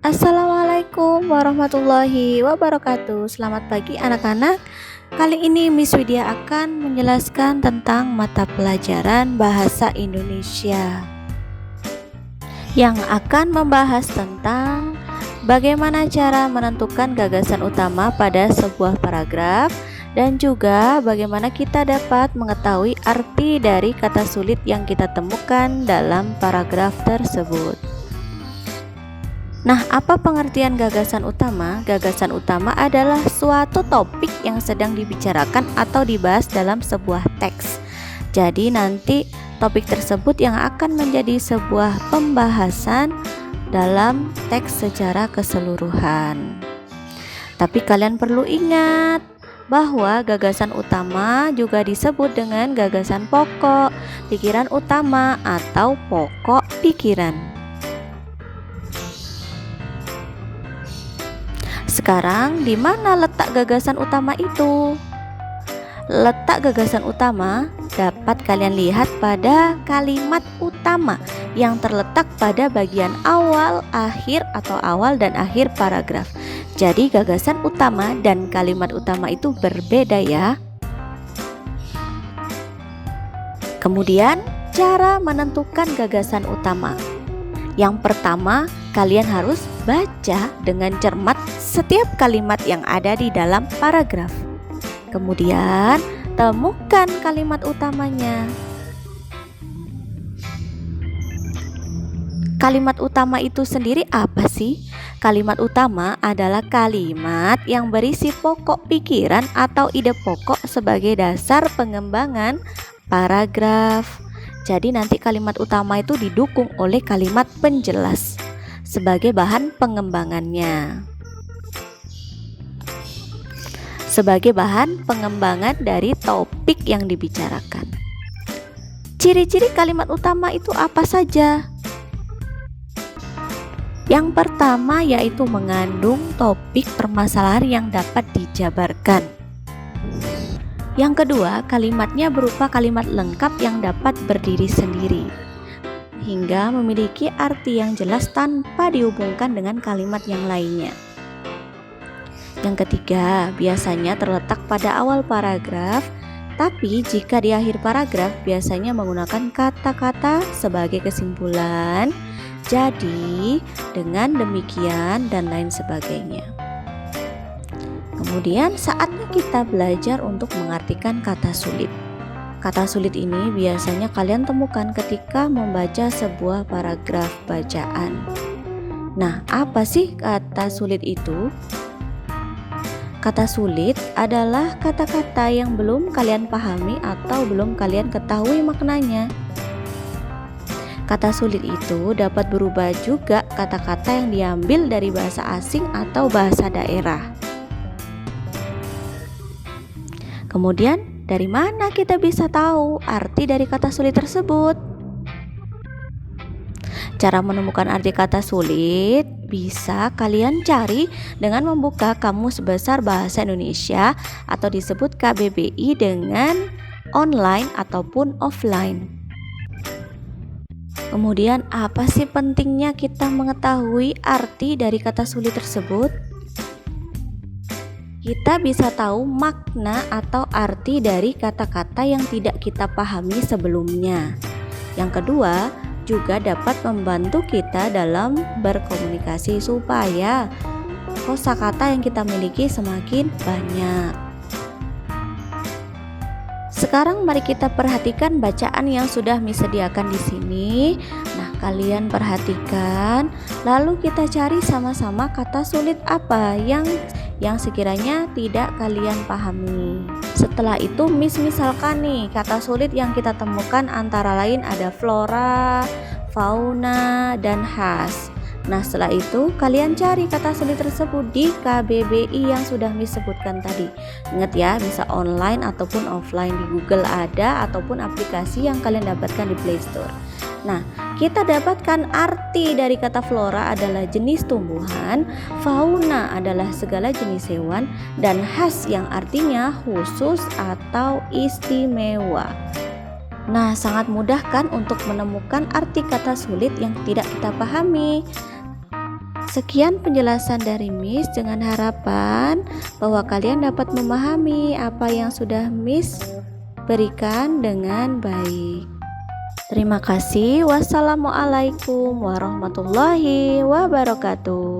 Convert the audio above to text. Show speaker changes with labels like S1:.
S1: Assalamualaikum warahmatullahi wabarakatuh. Selamat pagi anak-anak. Kali ini Miss Widya akan menjelaskan tentang mata pelajaran Bahasa Indonesia yang akan membahas tentang bagaimana cara menentukan gagasan utama pada sebuah paragraf dan juga bagaimana kita dapat mengetahui arti dari kata sulit yang kita temukan dalam paragraf tersebut. Nah, apa pengertian gagasan utama? Gagasan utama adalah suatu topik yang sedang dibicarakan atau dibahas dalam sebuah teks. Jadi nanti topik tersebut yang akan menjadi sebuah pembahasan dalam teks secara keseluruhan. Tapi kalian perlu ingat bahwa gagasan utama juga disebut dengan gagasan pokok, pikiran utama, atau pokok pikiran. Sekarang, di mana letak gagasan utama itu? Letak gagasan utama dapat kalian lihat pada kalimat utama yang terletak pada bagian awal, akhir, atau awal dan akhir paragraf. Jadi, gagasan utama dan kalimat utama itu berbeda ya. Kemudian, cara menentukan gagasan utama. Yang pertama, kalian harus baca dengan cermat setiap kalimat yang ada di dalam paragraf. Kemudian, temukan kalimat utamanya. Kalimat utama itu sendiri apa sih? Kalimat utama adalah kalimat yang berisi pokok pikiran atau ide pokok sebagai dasar pengembangan paragraf. Jadi nanti kalimat utama itu didukung oleh kalimat penjelas sebagai bahan pengembangannya. Sebagai bahan pengembangan dari topik yang dibicarakan. Ciri-ciri kalimat utama itu apa saja? Yang pertama yaitu mengandung topik permasalahan yang dapat dijabarkan. Yang kedua, kalimatnya berupa kalimat lengkap yang dapat berdiri sendiri, hingga memiliki arti yang jelas tanpa dihubungkan dengan kalimat yang lainnya. Yang ketiga, biasanya terletak pada awal paragraf, tapi jika di akhir paragraf biasanya menggunakan kata-kata sebagai kesimpulan. Jadi, dengan demikian dan lain sebagainya. Kemudian saatnya kita belajar untuk mengartikan kata sulit. Kata sulit ini biasanya kalian temukan ketika membaca sebuah paragraf bacaan. Nah, apa sih kata sulit itu? Kata sulit adalah kata-kata yang belum kalian pahami atau belum kalian ketahui maknanya. Kata sulit itu dapat berubah juga kata-kata yang diambil dari bahasa asing atau bahasa daerah. Kemudian, dari mana kita bisa tahu arti dari kata sulit tersebut? Cara menemukan arti kata sulit bisa kalian cari dengan membuka Kamus Besar Bahasa Indonesia atau disebut KBBI dengan online ataupun offline. Kemudian, apa sih pentingnya kita mengetahui arti dari kata sulit tersebut? Kita bisa tahu makna atau arti dari kata-kata yang tidak kita pahami sebelumnya. Yang kedua, juga dapat membantu kita dalam berkomunikasi supaya kosakata yang kita miliki semakin banyak. Sekarang mari kita perhatikan bacaan yang sudah Miss sediakan di sini. Nah, kalian perhatikan, lalu kita cari sama-sama kata sulit apa yang sekiranya tidak kalian pahami. Setelah itu Miss misalkan nih, kata sulit yang kita temukan antara lain ada flora, fauna, dan khas. Nah, setelah itu kalian cari kata sulit tersebut di KBBI yang sudah Miss sebutkan tadi. Ingat ya, bisa online ataupun offline, di Google ada ataupun aplikasi yang kalian dapatkan di Play Store. Nah, kita dapatkan arti dari kata flora adalah jenis tumbuhan, fauna adalah segala jenis hewan, dan khas yang artinya khusus atau istimewa. Nah, sangat mudah kan untuk menemukan arti kata sulit yang tidak kita pahami. Sekian penjelasan dari Miss dengan harapan bahwa kalian dapat memahami apa yang sudah Miss berikan dengan baik. Terima kasih. Wassalamualaikum warahmatullahi wabarakatuh.